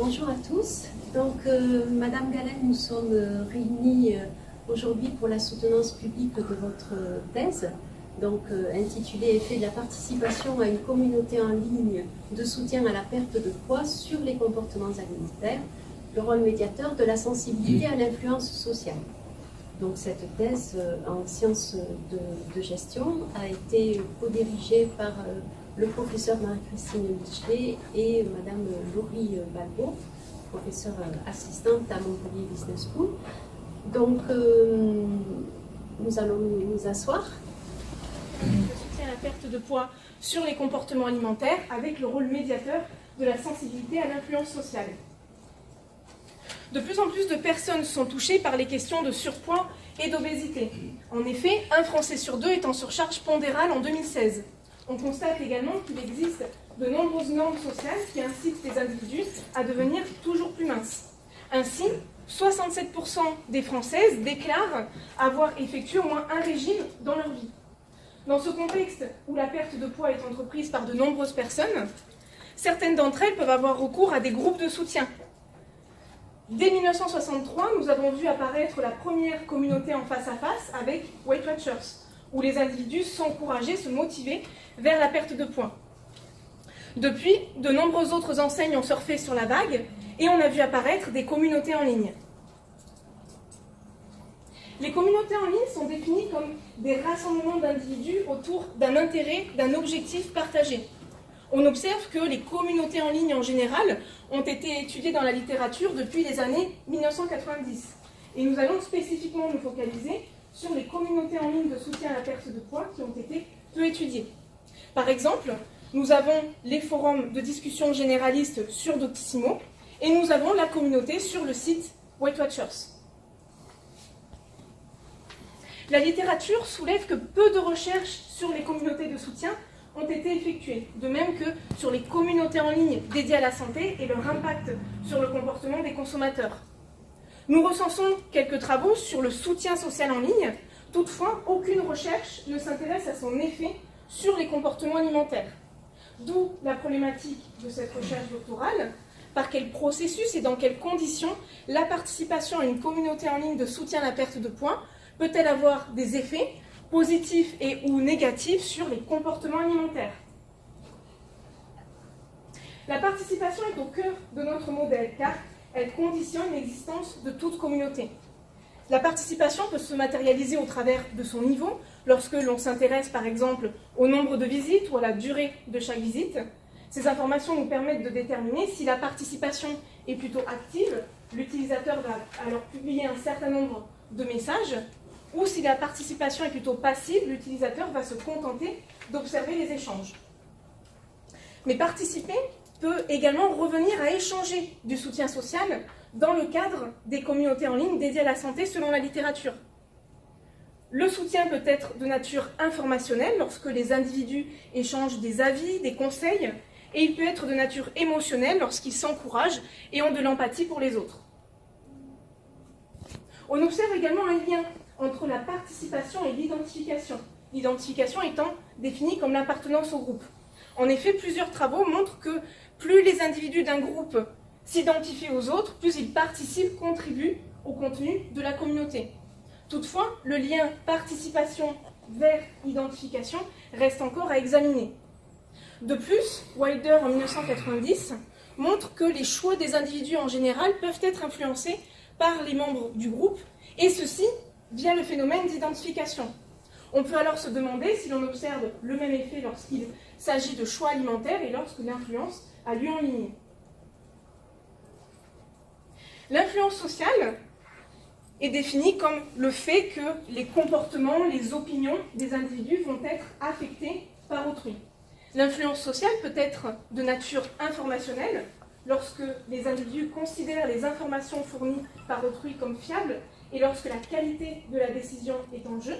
Bonjour à tous. Donc, Madame Galen, nous sommes réunis aujourd'hui pour la soutenance publique de votre thèse, donc intitulée Effet de la participation à une communauté en ligne de soutien à la perte de poids sur les comportements alimentaires, le rôle médiateur de la sensibilité à l'influence sociale. Donc, cette thèse en sciences de gestion a été co-dirigée par le professeur Marie-Christine Michelet et Madame Laurie Balbo, professeure assistante à Montpellier Business School. Donc, nous allons nous asseoir. Le soutien à la perte de poids sur les comportements alimentaires avec le rôle médiateur de la sensibilité à l'influence sociale. De plus en plus de personnes sont touchées par les questions de surpoids et d'obésité. En effet, un Français sur deux est en surcharge pondérale en 2016. On constate également qu'il existe de nombreuses normes sociales qui incitent les individus à devenir toujours plus minces. Ainsi, 67% des Françaises déclarent avoir effectué au moins un régime dans leur vie. Dans ce contexte où la perte de poids est entreprise par de nombreuses personnes, certaines d'entre elles peuvent avoir recours à des groupes de soutien. Dès 1963, nous avons vu apparaître la première communauté en face-à-face avec Weight Watchers, où les individus s'encourageaient, se motivaient vers la perte de poids. Depuis, de nombreuses autres enseignes ont surfé sur la vague et on a vu apparaître des communautés en ligne. Les communautés en ligne sont définies comme des rassemblements d'individus autour d'un intérêt, d'un objectif partagé. On observe que les communautés en ligne en général ont été étudiées dans la littérature depuis les années 1990. Et nous allons spécifiquement nous focaliser sur les communautés en ligne de soutien à la perte de poids qui ont été peu étudiées. Par exemple, nous avons les forums de discussion généralistes sur Doctissimo et nous avons la communauté sur le site Weight Watchers. La littérature soulève que peu de recherches sur les communautés de soutien ont été effectuées, de même que sur les communautés en ligne dédiées à la santé et leur impact sur le comportement des consommateurs. Nous recensons quelques travaux sur le soutien social en ligne, toutefois aucune recherche ne s'intéresse à son effet sur les comportements alimentaires. D'où la problématique de cette recherche doctorale, par quel processus et dans quelles conditions la participation à une communauté en ligne de soutien à la perte de poids peut-elle avoir des effets positifs et ou négatifs sur les comportements alimentaires. La participation est au cœur de notre modèle car elle conditionne l'existence de toute communauté. La participation peut se matérialiser au travers de son niveau, lorsque l'on s'intéresse par exemple au nombre de visites ou à la durée de chaque visite. Ces informations nous permettent de déterminer si la participation est plutôt active, l'utilisateur va alors publier un certain nombre de messages, ou si la participation est plutôt passive, l'utilisateur va se contenter d'observer les échanges. Mais participer peut également revenir à échanger du soutien social dans le cadre des communautés en ligne dédiées à la santé selon la littérature. Le soutien peut être de nature informationnelle lorsque les individus échangent des avis, des conseils, et il peut être de nature émotionnelle lorsqu'ils s'encouragent et ont de l'empathie pour les autres. On observe également un lien entre la participation et l'identification, l'identification étant définie comme l'appartenance au groupe. En effet, plusieurs travaux montrent que plus les individus d'un groupe s'identifient aux autres, plus ils participent, contribuent au contenu de la communauté. Toutefois, le lien participation vers identification reste encore à examiner. De plus, Wilder en 1990 montre que les choix des individus en général peuvent être influencés par les membres du groupe, et ceci via le phénomène d'identification. On peut alors se demander si l'on observe le même effet lorsqu'il s'agit de choix alimentaires et lorsque l'influence a lieu en ligne. L'influence sociale est définie comme le fait que les comportements, les opinions des individus vont être affectés par autrui. L'influence sociale peut être de nature informationnelle, lorsque les individus considèrent les informations fournies par autrui comme fiables et lorsque la qualité de la décision est en jeu.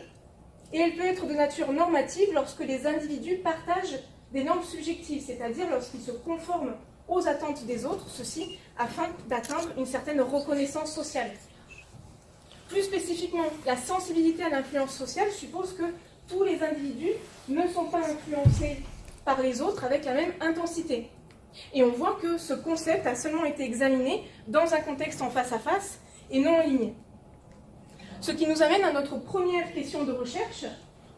Et elle peut être de nature normative lorsque les individus partagent des normes subjectives, c'est-à-dire lorsqu'ils se conforment aux attentes des autres, ceci afin d'atteindre une certaine reconnaissance sociale. Plus spécifiquement, la sensibilité à l'influence sociale suppose que tous les individus ne sont pas influencés par les autres avec la même intensité. Et on voit que ce concept a seulement été examiné dans un contexte en face à face et non en ligne. Ce qui nous amène à notre première question de recherche.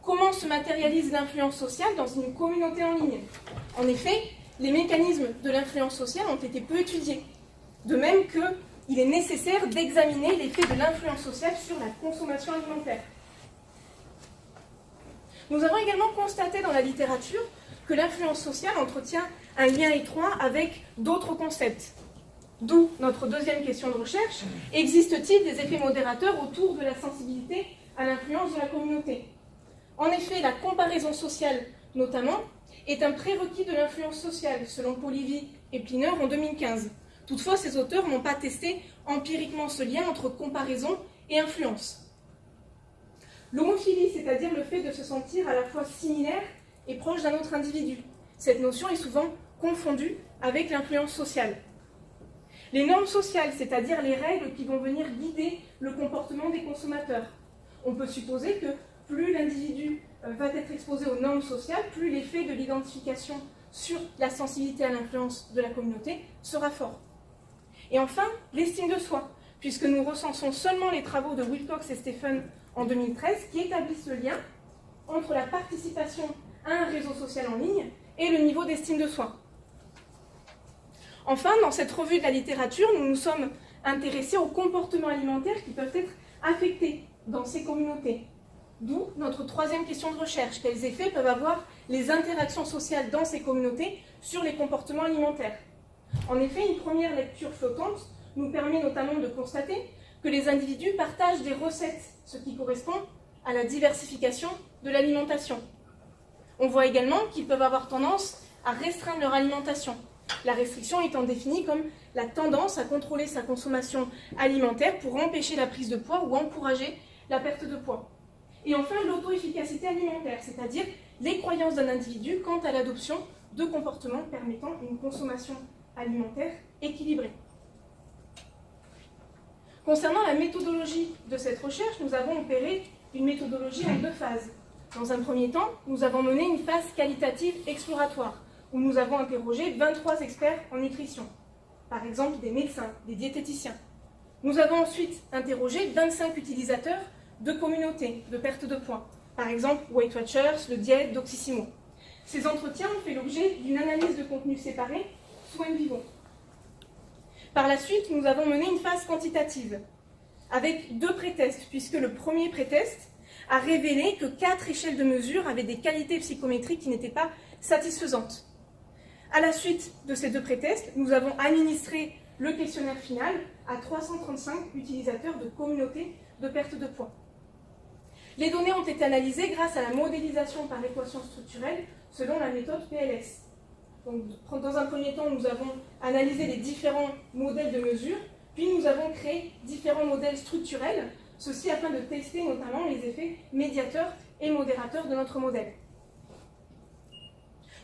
Comment se matérialise l'influence sociale dans une communauté en ligne? En effet, les mécanismes de l'influence sociale ont été peu étudiés. De même qu'il est nécessaire d'examiner l'effet de l'influence sociale sur la consommation alimentaire. Nous avons également constaté dans la littérature que l'influence sociale entretient un lien étroit avec d'autres concepts. D'où notre deuxième question de recherche. Existe-t-il des effets modérateurs autour de la sensibilité à l'influence de la communauté? En effet, la comparaison sociale, notamment, est un prérequis de l'influence sociale, selon Polivy et Pliner en 2015. Toutefois, ces auteurs n'ont pas testé empiriquement ce lien entre comparaison et influence. L'homophilie, c'est-à-dire le fait de se sentir à la fois similaire et proche d'un autre individu. Cette notion est souvent confondue avec l'influence sociale. Les normes sociales, c'est-à-dire les règles qui vont venir guider le comportement des consommateurs. On peut supposer que plus l'individu va être exposé aux normes sociales, plus l'effet de l'identification sur la sensibilité à l'influence de la communauté sera fort. Et enfin, l'estime de soi, puisque nous recensons seulement les travaux de Wilcox et Stephen en 2013 qui établissent le lien entre la participation à un réseau social en ligne et le niveau d'estime de soi. Enfin, dans cette revue de la littérature, nous nous sommes intéressés aux comportements alimentaires qui peuvent être affectés dans ces communautés. D'où notre troisième question de recherche. Quels effets peuvent avoir les interactions sociales dans ces communautés sur les comportements alimentaires? En effet, une première lecture flottante nous permet notamment de constater que les individus partagent des recettes, ce qui correspond à la diversification de l'alimentation. On voit également qu'ils peuvent avoir tendance à restreindre leur alimentation. La restriction étant définie comme la tendance à contrôler sa consommation alimentaire pour empêcher la prise de poids ou encourager la perte de poids. Et enfin, l'auto-efficacité alimentaire, c'est-à-dire les croyances d'un individu quant à l'adoption de comportements permettant une consommation alimentaire équilibrée. Concernant la méthodologie de cette recherche, nous avons opéré une méthodologie en deux phases. Dans un premier temps, nous avons mené une phase qualitative exploratoire, où nous avons interrogé 23 experts en nutrition, par exemple des médecins, des diététiciens. Nous avons ensuite interrogé 25 utilisateurs de communautés de perte de poids, par exemple Weight Watchers, le Diet, Doctissimo. Ces entretiens ont fait l'objet d'une analyse de contenu séparé sous in vivo. Par la suite, nous avons mené une phase quantitative, avec 2 pré-tests, puisque le premier pré-test a révélé que 4 échelles de mesure avaient des qualités psychométriques qui n'étaient pas satisfaisantes. À la suite de ces 2 pré-tests, nous avons administré le questionnaire final à 335 utilisateurs de communautés de perte de poids. Les données ont été analysées grâce à la modélisation par équation structurelle selon la méthode PLS. Donc, dans un premier temps, nous avons analysé les différents modèles de mesure, puis nous avons créé différents modèles structurels, ceci afin de tester notamment les effets médiateurs et modérateurs de notre modèle.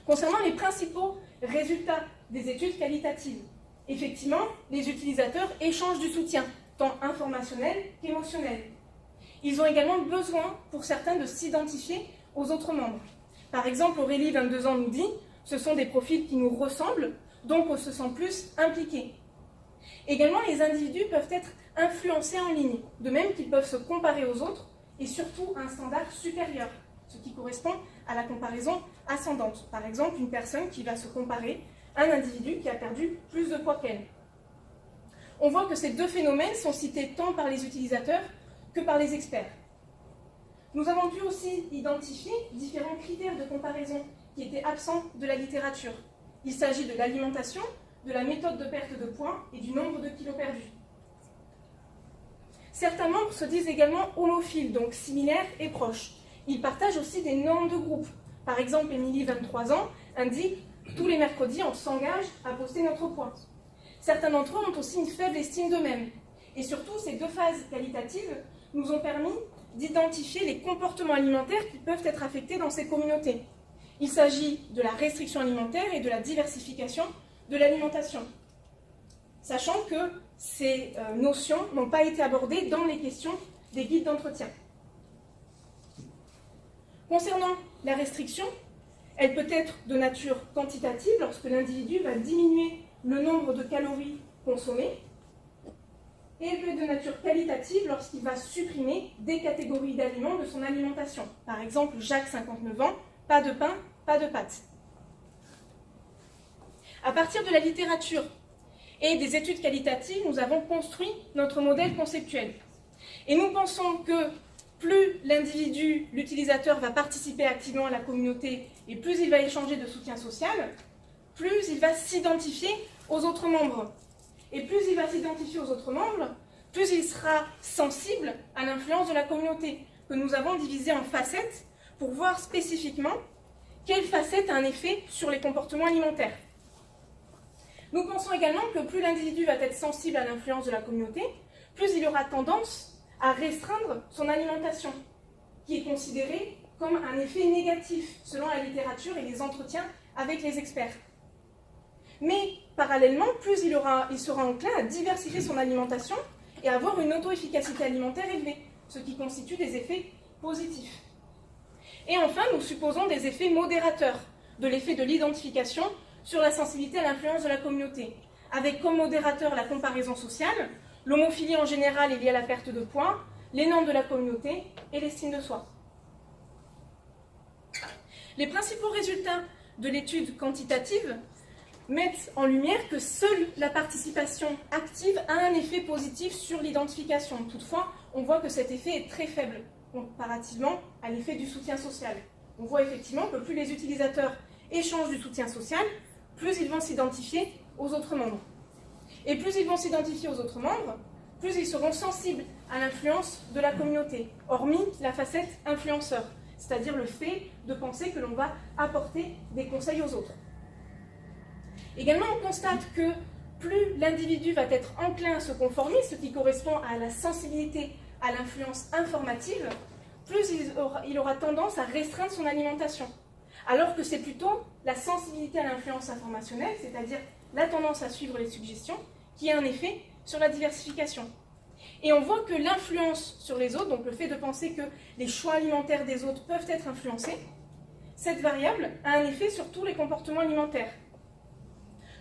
Concernant les principaux résultats des études qualitatives, effectivement, les utilisateurs échangent du soutien, tant informationnel qu'émotionnel. Ils ont également besoin, pour certains, de s'identifier aux autres membres. Par exemple, Aurélie, 22 ans, nous dit « Ce sont des profils qui nous ressemblent, donc on se sent plus impliqués ». Également, les individus peuvent être influencés en ligne, de même qu'ils peuvent se comparer aux autres, et surtout à un standard supérieur, ce qui correspond à la comparaison ascendante. Par exemple, une personne qui va se comparer à un individu qui a perdu plus de poids qu'elle. On voit que ces 2 phénomènes sont cités tant par les utilisateurs que par les experts. Nous avons pu aussi identifier différents critères de comparaison qui étaient absents de la littérature. Il s'agit de l'alimentation, de la méthode de perte de poids et du nombre de kilos perdus. Certains membres se disent également homophiles, donc similaires et proches. Ils partagent aussi des normes de groupe. Par exemple, Émilie, 23 ans, indique « Tous les mercredis, on s'engage à poster notre poids ». Certains d'entre eux ont aussi une faible estime d'eux-mêmes. Et surtout, ces 2 phases qualitatives nous ont permis d'identifier les comportements alimentaires qui peuvent être affectés dans ces communautés. Il s'agit de la restriction alimentaire et de la diversification de l'alimentation, sachant que ces notions n'ont pas été abordées dans les questions des guides d'entretien. Concernant la restriction, Elle peut être de nature quantitative, lorsque l'individu va diminuer le nombre de calories consommées, et elle peut être de nature qualitative lorsqu'il va supprimer des catégories d'aliments de son alimentation. Par exemple, Jacques, 59 ans, pas de pain, pas de pâtes. À partir de la littérature et des études qualitatives, nous avons construit notre modèle conceptuel. Et nous pensons que plus l'individu, l'utilisateur, va participer activement à la communauté et plus il va échanger de soutien social, plus il va s'identifier aux autres membres. Et plus il va s'identifier aux autres membres, plus il sera sensible à l'influence de la communauté, que nous avons divisée en facettes pour voir spécifiquement quelle facette a un effet sur les comportements alimentaires. Nous pensons également que plus l'individu va être sensible à l'influence de la communauté, plus il aura tendance à restreindre son alimentation, qui est considérée comme un effet négatif selon la littérature et les entretiens avec les experts. Mais parallèlement, plus il sera enclin à diversifier son alimentation et à avoir une auto-efficacité alimentaire élevée, ce qui constitue des effets positifs. Et enfin, nous supposons des effets modérateurs de l'effet de l'identification sur la sensibilité à l'influence de la communauté, avec comme modérateur la comparaison sociale, l'homophilie en général est liée à la perte de poids, les normes de la communauté et l'estime de soi. Les principaux résultats de l'étude quantitative mettent en lumière que seule la participation active a un effet positif sur l'identification. Toutefois, on voit que cet effet est très faible comparativement à l'effet du soutien social. On voit effectivement que plus les utilisateurs échangent du soutien social, plus ils vont s'identifier aux autres membres. Et plus ils vont s'identifier aux autres membres, plus ils seront sensibles à l'influence de la communauté, hormis la facette influenceur, c'est-à-dire le fait de penser que l'on va apporter des conseils aux autres. Également, on constate que plus l'individu va être enclin à se conformer, ce qui correspond à la sensibilité à l'influence informative, plus il aura tendance à restreindre son alimentation. Alors que c'est plutôt la sensibilité à l'influence informationnelle, c'est-à-dire la tendance à suivre les suggestions, qui a un effet sur la diversification. Et on voit que l'influence sur les autres, donc le fait de penser que les choix alimentaires des autres peuvent être influencés, cette variable a un effet sur tous les comportements alimentaires.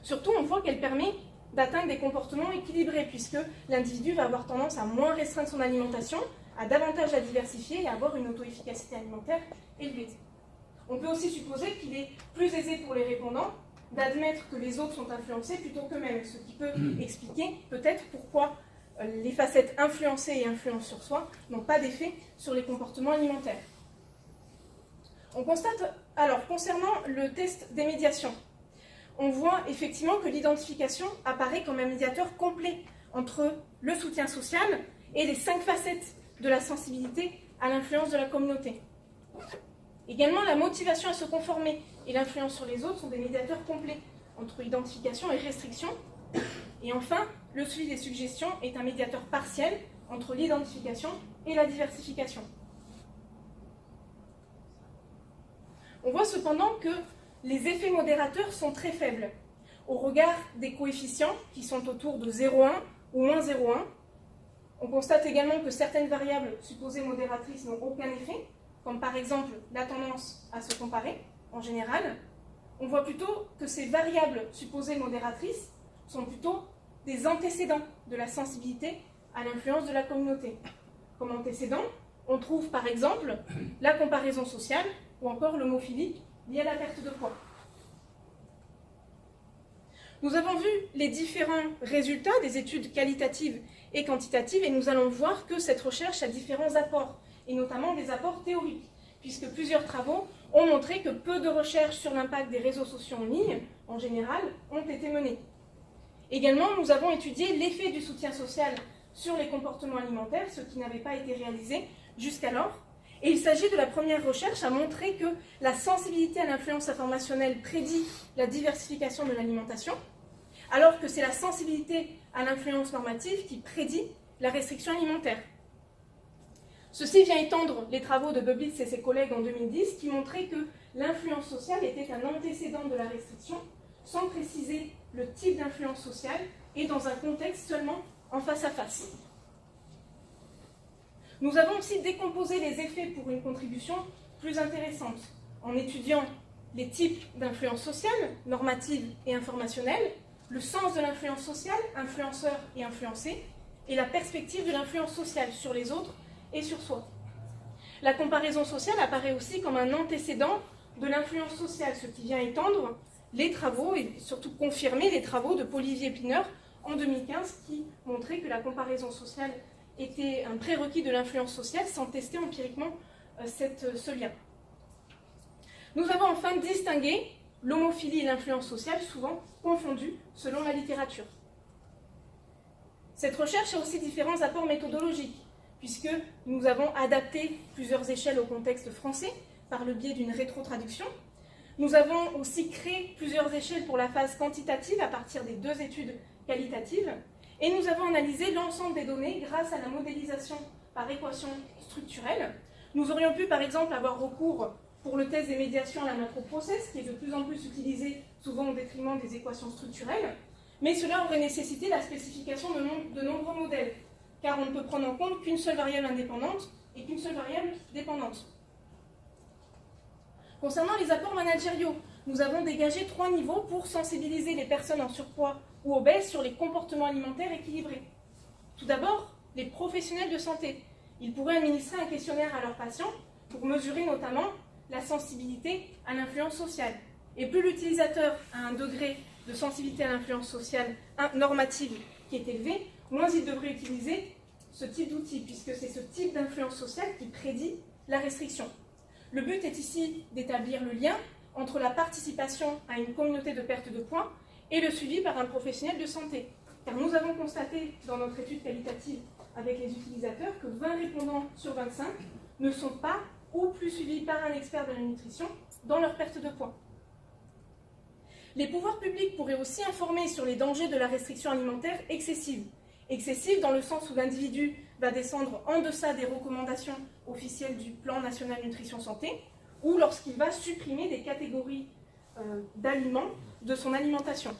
Surtout, on voit qu'elle permet d'atteindre des comportements équilibrés, puisque l'individu va avoir tendance à moins restreindre son alimentation, à davantage la diversifier et à avoir une auto-efficacité alimentaire élevée. On peut aussi supposer qu'il est plus aisé pour les répondants d'admettre que les autres sont influencés plutôt qu'eux-mêmes, ce qui peut expliquer peut-être pourquoi les facettes influencées et influence sur soi n'ont pas d'effet sur les comportements alimentaires. On constate, alors, concernant le test des médiations, on voit effectivement que l'identification apparaît comme un médiateur complet entre le soutien social et les 5 facettes de la sensibilité à l'influence de la communauté. Également, la motivation à se conformer et l'influence sur les autres sont des médiateurs complets entre identification et restriction. Et enfin, le suivi des suggestions est un médiateur partiel entre l'identification et la diversification. On voit cependant que les effets modérateurs sont très faibles au regard des coefficients qui sont autour de 0,1 ou moins 0,1. On constate également que certaines variables supposées modératrices n'ont aucun effet, comme par exemple la tendance à se comparer en général. On voit plutôt que ces variables supposées modératrices sont plutôt des antécédents de la sensibilité à l'influence de la communauté. Comme antécédents, on trouve par exemple la comparaison sociale ou encore l'homophilie liée à la perte de poids. Nous avons vu les différents résultats des études qualitatives et quantitatives et nous allons voir que cette recherche a différents apports, et notamment des apports théoriques, puisque plusieurs travaux ont montré que peu de recherches sur l'impact des réseaux sociaux en ligne, en général, ont été menées. Également, nous avons étudié l'effet du soutien social sur les comportements alimentaires, ce qui n'avait pas été réalisé jusqu'alors. Et il s'agit de la première recherche à montrer que la sensibilité à l'influence informationnelle prédit la diversification de l'alimentation, alors que c'est la sensibilité à l'influence normative qui prédit la restriction alimentaire. Ceci vient étendre les travaux de Bubitz et ses collègues en 2010 qui montraient que l'influence sociale était un antécédent de la restriction, sans préciser le type d'influence sociale et dans un contexte seulement en face à face. Nous avons aussi décomposé les effets pour une contribution plus intéressante, en étudiant les types d'influence sociale, normative et informationnelle, le sens de l'influence sociale, influenceur et influencé, et la perspective de l'influence sociale sur les autres et sur soi. La comparaison sociale apparaît aussi comme un antécédent de l'influence sociale, ce qui vient étendre les travaux et surtout confirmer les travaux de Paul-Olivier Plineur en 2015 qui montraient que la comparaison sociale était un prérequis de l'influence sociale sans tester empiriquement ce lien. Nous avons enfin distingué l'homophilie et l'influence sociale, souvent confondues selon la littérature. Cette recherche a aussi différents apports méthodologiques, puisque nous avons adapté plusieurs échelles au contexte français par le biais d'une rétrotraduction. Nous avons aussi créé plusieurs échelles pour la phase quantitative à partir des 2 études qualitatives, et nous avons analysé l'ensemble des données grâce à la modélisation par équation structurelle. Nous aurions pu par exemple avoir recours pour le test des médiations à la macro-process, qui est de plus en plus utilisé souvent au détriment des équations structurelles, mais cela aurait nécessité la spécification de nombreux modèles, car on ne peut prendre en compte qu'une seule variable indépendante et qu'une seule variable dépendante. Concernant les apports managériaux, nous avons dégagé 3 niveaux pour sensibiliser les personnes en surpoids ou obèses sur les comportements alimentaires équilibrés. Tout d'abord, les professionnels de santé. Ils pourraient administrer un questionnaire à leurs patients pour mesurer notamment la sensibilité à l'influence sociale. Et plus l'utilisateur a un degré de sensibilité à l'influence sociale normative qui est élevé, moins il devrait utiliser ce type d'outil, puisque c'est ce type d'influence sociale qui prédit la restriction. Le but est ici d'établir le lien entre la participation à une communauté de perte de poids et le suivi par un professionnel de santé. Car nous avons constaté dans notre étude qualitative avec les utilisateurs que 20 répondants sur 25 ne sont pas ou plus suivis par un expert de la nutrition dans leur perte de poids. Les pouvoirs publics pourraient aussi informer sur les dangers de la restriction alimentaire excessive. Excessive dans le sens où l'individu va descendre en deçà des recommandations officielles du Plan national nutrition santé, ou lorsqu'il va supprimer des catégories d'aliments de son alimentation.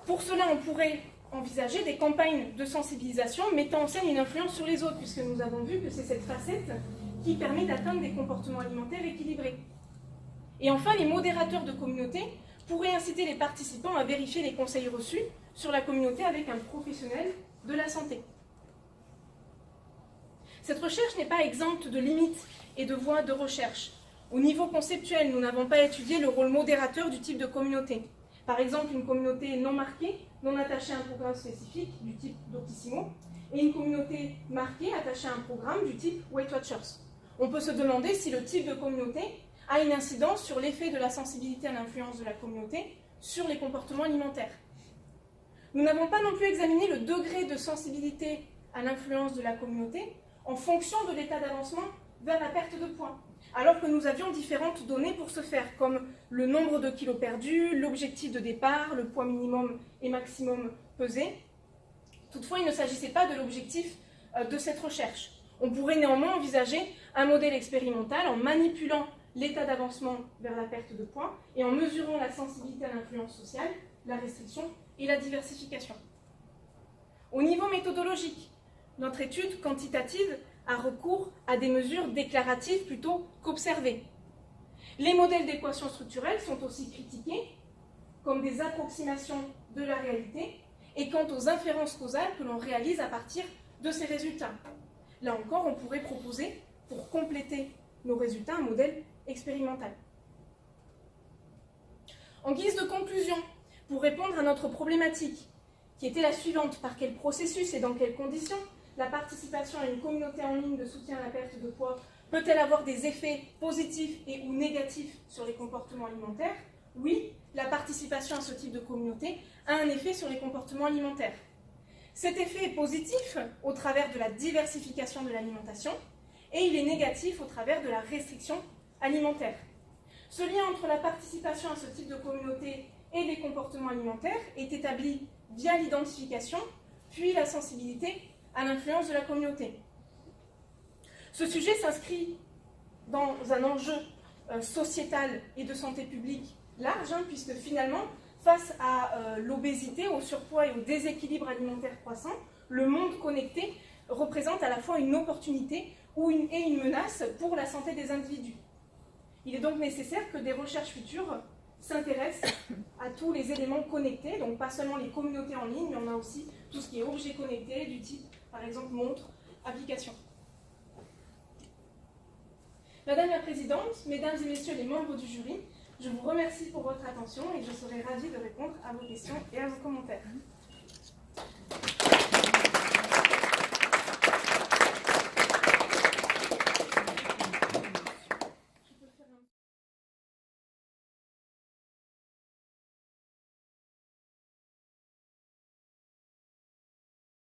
Pour cela, on pourrait envisager des campagnes de sensibilisation mettant en scène une influence sur les autres, puisque nous avons vu que c'est cette facette qui permet d'atteindre des comportements alimentaires équilibrés. Et enfin, les modérateurs de communauté pourraient inciter les participants à vérifier les conseils reçus sur la communauté avec un professionnel de la santé. Cette recherche n'est pas exempte de limites et de voies de recherche. Au niveau conceptuel, nous n'avons pas étudié le rôle modérateur du type de communauté. Par exemple, une communauté non marquée, non attachée à un programme spécifique du type Doctissimo, et une communauté marquée, attachée à un programme du type Weight Watchers. On peut se demander si le type de communauté a une incidence sur l'effet de la sensibilité à l'influence de la communauté sur les comportements alimentaires. Nous n'avons pas non plus examiné le degré de sensibilité à l'influence de la communauté en fonction de l'état d'avancement vers la perte de poids, alors que nous avions différentes données pour ce faire, comme le nombre de kilos perdus, l'objectif de départ, le poids minimum et maximum pesé. Toutefois, il ne s'agissait pas de l'objectif de cette recherche. On pourrait néanmoins envisager un modèle expérimental en manipulant l'état d'avancement vers la perte de poids et en mesurant la sensibilité à l'influence sociale, la restriction et la diversification. Au niveau méthodologique, notre étude quantitative a recours à des mesures déclaratives plutôt qu'observées. Les modèles d'équations structurelles sont aussi critiqués comme des approximations de la réalité et quant aux inférences causales que l'on réalise à partir de ces résultats. Là encore, on pourrait proposer, pour compléter nos résultats, un modèle expérimental. En guise de conclusion, pour répondre à notre problématique, qui était la suivante: par quel processus et dans quelles conditions la participation à une communauté en ligne de soutien à la perte de poids peut-elle avoir des effets positifs et ou négatifs sur les comportements alimentaires? Oui, la participation à ce type de communauté a un effet sur les comportements alimentaires. Cet effet est positif au travers de la diversification de l'alimentation et il est négatif au travers de la restriction alimentaire. Ce lien entre la participation à ce type de communauté et les comportements alimentaires est établi via l'identification, puis la sensibilité à l'influence de la communauté. Ce sujet s'inscrit dans un enjeu sociétal et de santé publique large, puisque finalement, face à l'obésité, au surpoids et au déséquilibre alimentaire croissant, le monde connecté représente à la fois une opportunité et une menace pour la santé des individus. Il est donc nécessaire que des recherches futures s'intéressent à tous les éléments connectés, donc pas seulement les communautés en ligne, mais on a aussi tout ce qui est objets connectés, du type, par exemple, montre, application. Madame la Présidente, Mesdames et Messieurs les membres du jury, je vous remercie pour votre attention et je serai ravie de répondre à vos questions et à vos commentaires.